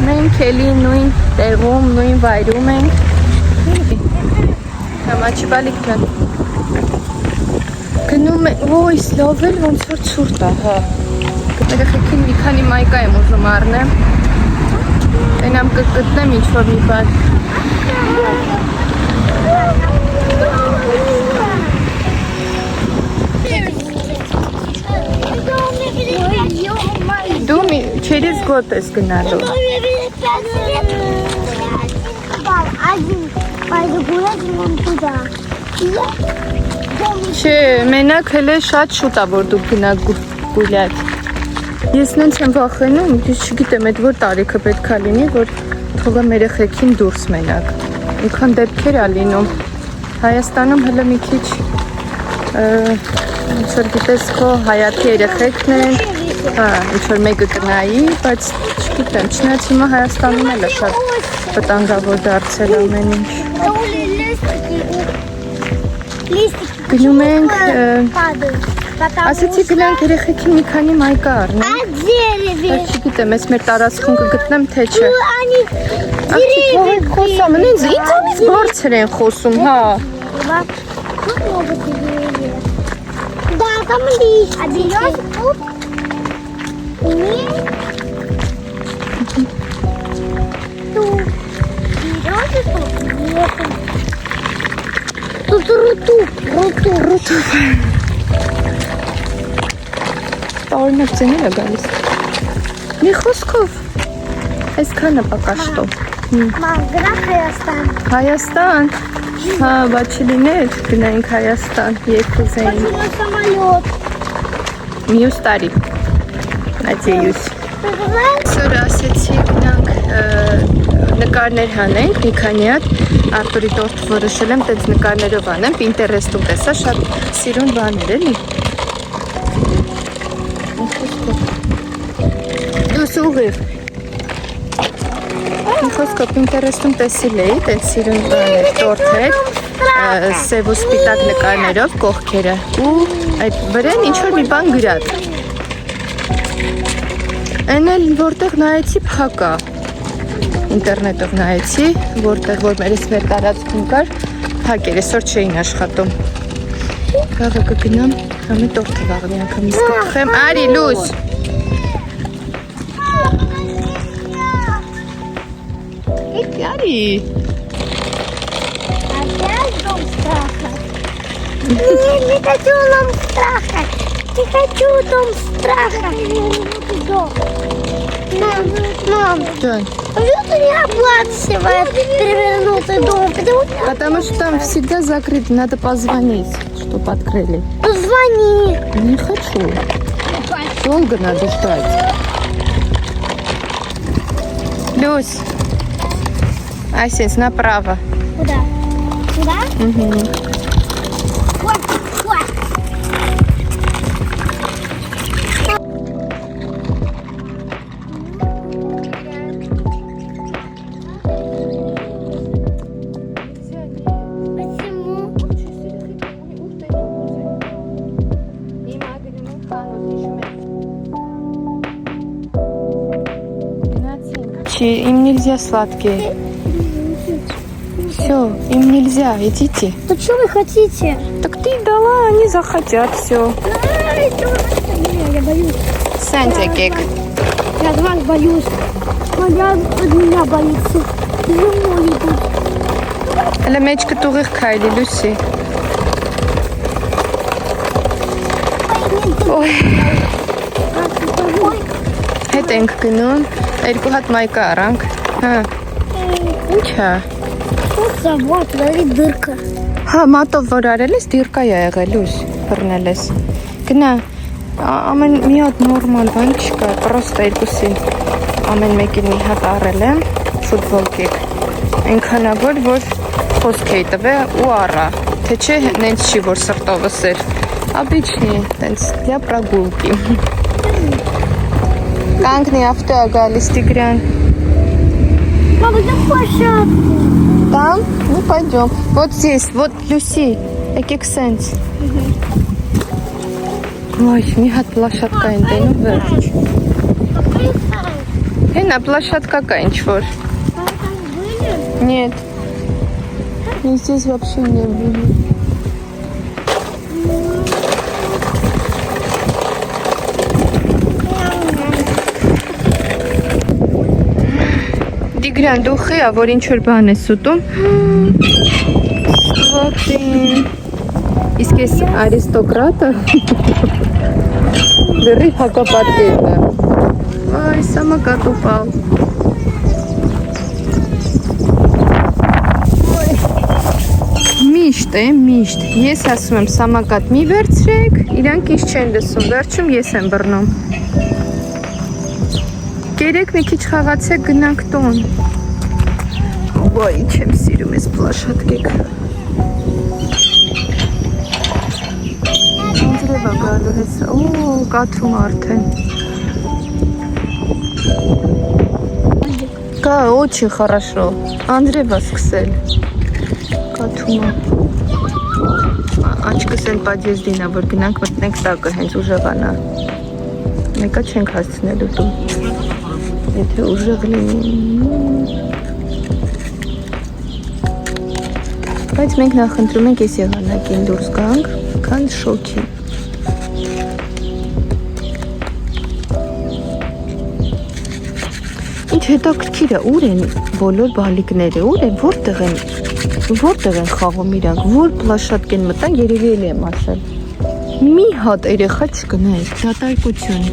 Մենք էլի նույն տեղում, նույն վայրում ենք։ Համաչի բալիկ ջան։ Գնում ենք, ոյս լավ էլ ոնց որ ցուրտ է, հա։ Երեխեքին մի քանի մայկա եմ ուզում առնեմ։ Այնամ կգտնեմ ինչ-որ մի բան։ Դու через год ես գնալու։ Չէ, մենակ հələ շատ շուտ է որ դու գնաք գուլյատ։ Ես նենց եմ վախենում, ես չգիտեմ այդ որ տարիքը պետք է լինի, որ թողեմ երեխեքին դուրս մենակ։ Ինքան դեպքեր է լինում։ Հայաստանում հələ մի քիչ ինչ որ գիտես քո հայացքի երեխեքն են, հա, ինչ որ մեկը կնայի, բայց չգիտեմ, չնայած հիմա Հայաստանում էլ է շատ վտանգավոր դարձել ամեն ինչ։ Գնում ենք, ասեցի գնանք երեխեքին մի քանի մայկա առնենք։ Բայց չգիտեմ, ես մեր տարածքում կգտնեմ, թե չէ։ Աղջիկ թողեք խոսամ, ինձանից բարձր են խոսում, հա։ Да, там лист. А берешь тут? Нет. Тут. Берешь тут? Нет. Тут руту. Տարօրինակ ձեներ է գալիս։ Մի խոսքով, այսքանը պակա շտո։ Մամ, գնանք Հայաստան։ Հայաստան։ Հա, բայց չլիներ, գնայինք Հայաստան, երբ ուզեին։ Почему самолет? Մյուս տարի։ Надеюсь։ Այսօր ասեցի գնանք նկարներ հանենք, մի քանի հատ Արտուրի տորթ որոշել եմ տենց նկարներով անեմ, Pinterest-ում տեսա շատ սիրուն բաներ էլի։ Դուս ուղիղ։ Մի խոսքով Pinterest-ում տեսել էի, տենց սիրուն բաներ, տորթեր, սև ու սպիտակ նկարներով կողքերը ու այդ վրան ինչ-որ մի բան գրած։ Այն էլ որտեղ նայեցի փակա, ինտերնետով նայեցի, որտեղ որ մեր տարածքում կար, փակ էր, այսօր չէին աշխատում։ Վաղը կգնամ, համի տորթը վաղը մի անգամ իսկ կխեմ, արի լույս։ Արի։ Опять дом страха? Нет, не хочу дом страха. Не хочу дом страха. Мам, Джон. почему ты не оплачиваешь перевернутый дом? Потому что там всегда закрыто, надо позвонить, чтобы открыли. Позвони. Не хочу. Долго надо ждать. Люсь. Асенс, направо. Куда? Сюда? Угу. Вот. Почему? Им нельзя сладкие. Все, им нельзя, идите. Да что вы хотите? Так ты дала, они захотят, все. Я боюсь. Санта кек. Я от вас боюсь. Моя от меня боится. За мной идут. Հələ մեջ կտուղիղ քայլի, Լուսի։ Ոյ։ Հետ ենք գնում, երկու հատ մայկա առանք։ Հա։ Ինչ է։ Вот завод, смотри, дырка. Հա, մատով որ արել ես, դիրկա է եղել, Լուս, բռնել ես։ Գնա, ամեն մի հատ նորմալ բան չկա, պրոստը երկուսին ամեն մեկին մի հատ առել եմ, ֆուտբոլ կեկ։ Այնքանավոր, որ խոսք էի տվել ու առա, թե չէ նենց չի, որ սրտովս էր, обычный, տենց, для прогулки։ Կանգնի ավտո է գալիս Տիգրան։ Мама, на площадку. Там? Ну, пойдем. Вот здесь, вот, Люси, экик сенс. Ոյ, մի հատ պլաշատկա են տենում վերջ։ Հենա պլաշատկա կա ինչ-որ։ Нет. Здесь вообще не было. Տիգրան, դու խի, որ ինչ-որ բան ես ուտում։ Սվատին։ Իսկ ես արիստոկրատը։ Դրի հակապատկերն է։ Այ, սամակատ ուպալ։ Միշտ է, միշտ։ Ես ասում եմ սամակատ մի վերցրեք, իրանք ինչ չեն լսում, վերջում ես եմ բռնում։ Կերեք մի քիչ խաղացեք գնանք տուն։ Ոյ, ինչ եմ սիրում ես պլաշատկեք։ Անդրևա գալու հեսա, կաթում արդեն։ Կա, очень хорошо, Անդրևա սկսել։ Կաթումը։ Աչկս են պադեզդինա, որ գնանք մտնենք տակը, հենց ուժեղանա։ Մեկա չենք հասցնելու տուն։ Եթե ուժեղ լինի։ Բայց մենք նախընտրում ենք ես եղանակին դուրս գանք, քան շոքի։ Ինչ հետաքրքիր է, ուր են բոլոր բալիկները, ուր են, որտեղ են խաղում իրանք, որ պլաշատկեն մտան, երևի էլ եմ ասել։ Մի հատ երեխա չկնայեք, դատարկություն։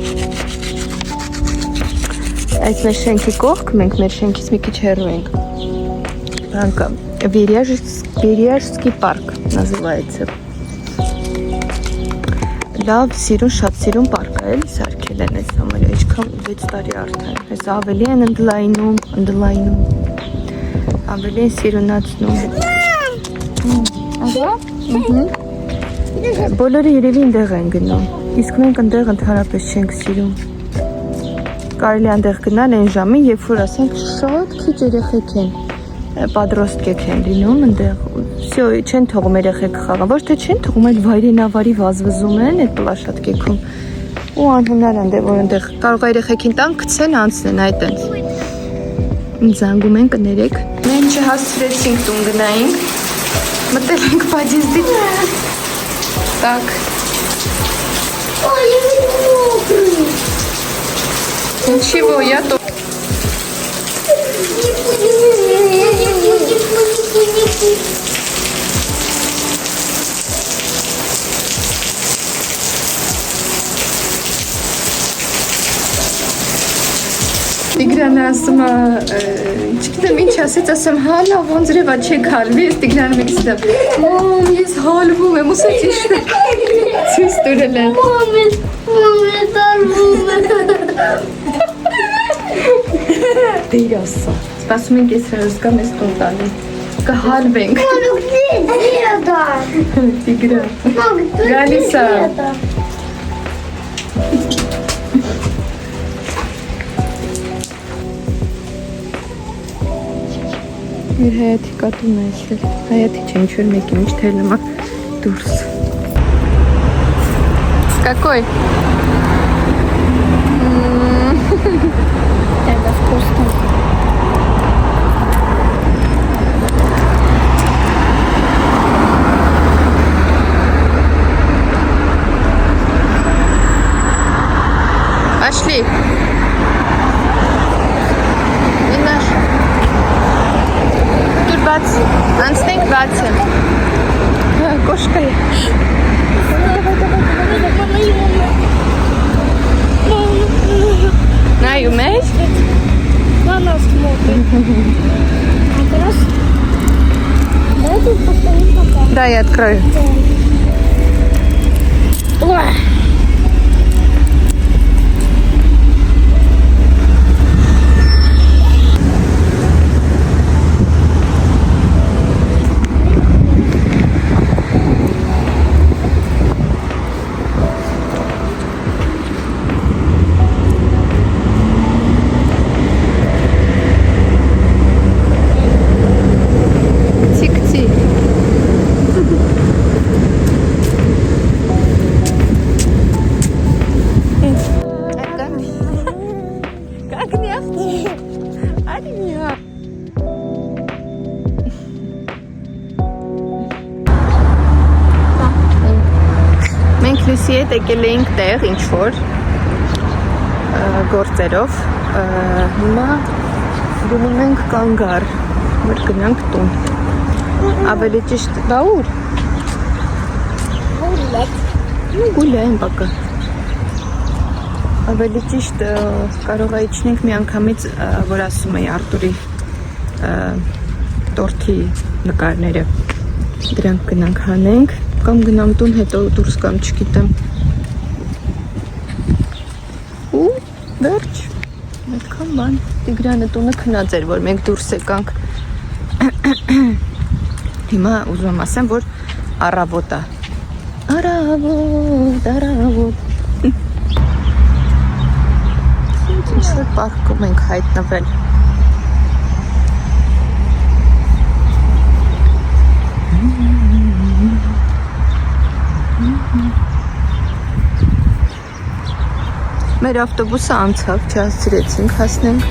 Այս մեր շենքի կողք, մենք մեր շենքից մի քիչ հեռու ենք։ Բանկա, Վերյաժский парк называется։ Լավ, սիրուն, շատ սիրուն պարկ է, էլի սարքել են այս համարյա, ինչքան 6 տարի արդեն։ Այս ավելի են ընդլայնում, ավելի են սիրունացնում։ Բոլորը երևի ընդեղ են գնում, իսկ մենք ընդեղ ընդհանրապես չենք սիրում։ Կարելի այնտեղ գնալ այն ժամին, երբ որ ասենք շատ քիչ երեխեք են, պատրոստկեք են լինում այնտեղ։ Всё, չեն թողում երեխեք խաղան, ոչ թե չեն թողում, այլ վայրենավարի վազվզում են այդ պլաշատկեքում։ Ու անհնար են, որ այնտեղ կարող է երեխեքին տան գցեն, անցնեն այդ այնց։ Զանգում են կներեք։ Մենք չհասցրեցինք տուն գնայինք, մտել ենք պադեզդի։ Так. Ой, я мокрый. Ничего, я тут. Տիգրանը ասում է, չգիտեմ ինչ ասեց, ասեմ հալա, ոնց երևա չեք հալվի, ես Տիգրանը մեկից դեմ, մամ, ես հալվում եմ, ուսա ճիշտ է, ցույց տուրել եմ։ Մամի, տարվում է։ Դեր ասա, սպասում ենք ես հրոսկամ ես տուն տալի, կհալվենք։ Մամի, где это? Տիգրան, Մամի, գալիս է։ Իր հայաթի կատուն է այսել, հայաթի չէ ինչ-որ մեկին ինչ թելում է դուրս։ Какой? Это вкусно. Пошли. И наш. Тут 20. Անցնենք 20. Կոշկա է։ Նայում ես։ На нас смотрит. Как раз. Давайте поставим пока. Да, я открою. Ой. Тик-тик. Ագնիախ։ Արի միա։ Մենք Լուսի հետ եկել էինք տեղ ինչ-որ գործերով, հիմա գնում ենք կանգար, որ գնանք տուն, ավելի ճիշտ, դա ուր? Գուլյայն բակը, ավելի ճիշտ կարող է իջնենք մի անգամից, որ ասում էի Արտուրի տորթի նկարները, դրանք գնանք հանենք, կամ գնամ տուն, հետո դուրս կամ չգիտեմ, ու վերջ, այդքան բան, Տիգրանը տունը քնած էր, որ մենք դուրս եկանք, հիմա ուզում եմ ասեմ, որ առավոտ է, առավոտ, ինչ-որ պարկում ենք հայտնվել, մեր ավտոբուսը անցավ, չհասցրեցինք հասնենք,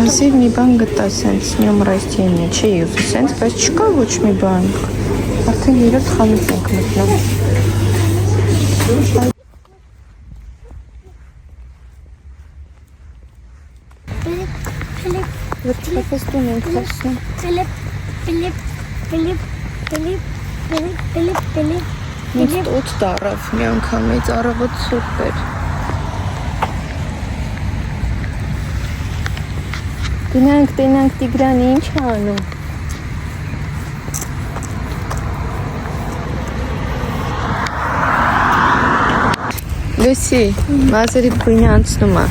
Ազիվ մի բան գտա սենց, նյոմ ռայստիենի, չի ուզի սենց, բայց չկա ոչ մի բան, արդեն երդ խանութ ենք մտնում։ Վերջապես տուն ենք հասնում։ Ինձ օդ տարավ մի անգամից, առավոտ սուպեր։ Գնանք, տենանք Տիգրանի, ինչ է անում։ Լուսի, մազերիդ գույնը անցնում է,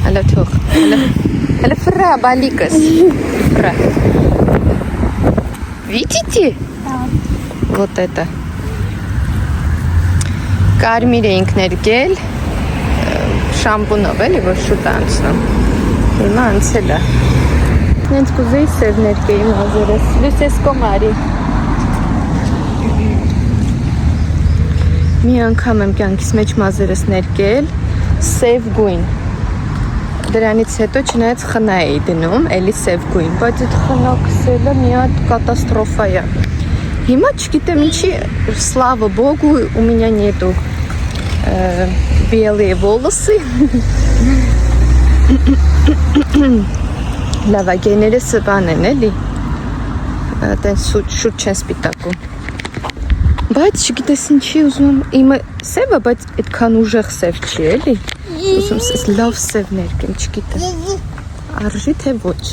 հələ թող, հələ ֆրա, բալիկս, ֆրա։ Видите? Вот это. Կարմիր էինք ներկել, շամպունով էլի, որ շուտ անցնում, հիմա անցել է։ Նենց կուզեի սև ներկեի մազերս, լույս կոմարի։ Մի անգամ եմ կյանքիս մեջ մազերս ներկել, սև գույն։ Դրանից հետո չնայած խնա էի դնում, էլի սև գույն, բայց այդ խնա կսելը մի հատ կատաստրոֆա է։ Հիմա չգիտեմ ինչի, слава Богу, у меня нету белые волосы։ Լավագեները սվան են էլի, տեն շուտ չեն սպիտակում, բայց չգիտես ինչի ուզում եմ, իմը սև է, բայց այդքան ուժեղ սև չի էլի, ուզում ես լավ սև ներկեմ, չգիտեմ, արժի թե ոչ,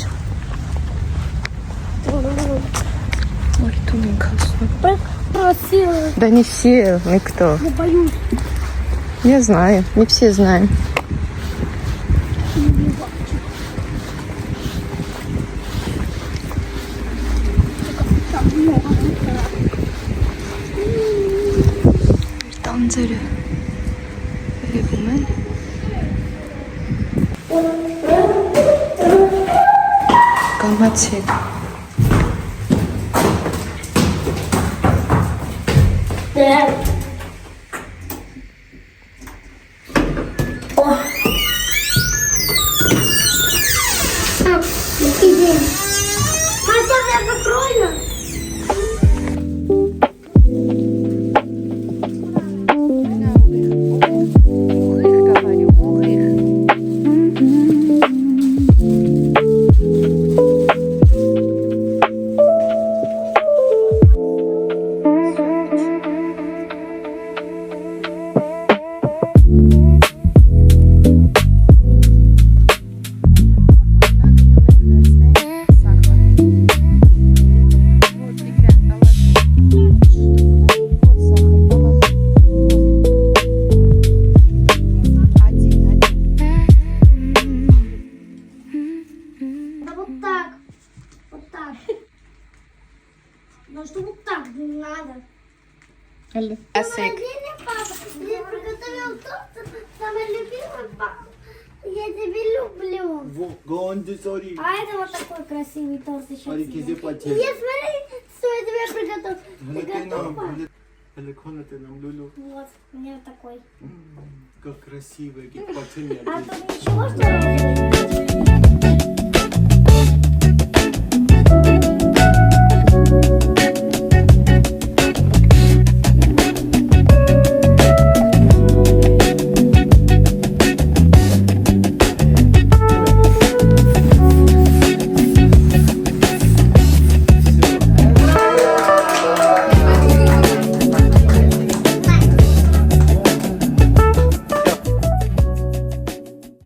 մարդում ենք ասում, да не все, никто, я знаю, не все знаем. Տանձերը երևում են կամացեք Но что вот так не надо. Ասեք։ Папа, я приготовил торт, самый любимый папа. Я тебя люблю. Гонди, сори. А это вот такой красивый торт еще. Смотри, кизе И потел. я смотри, что я тебе приготовил. Ты готова? Ты нам Лулу. Вот, у меня такой. Как красиво, как потел. А тут ничего, что розовый?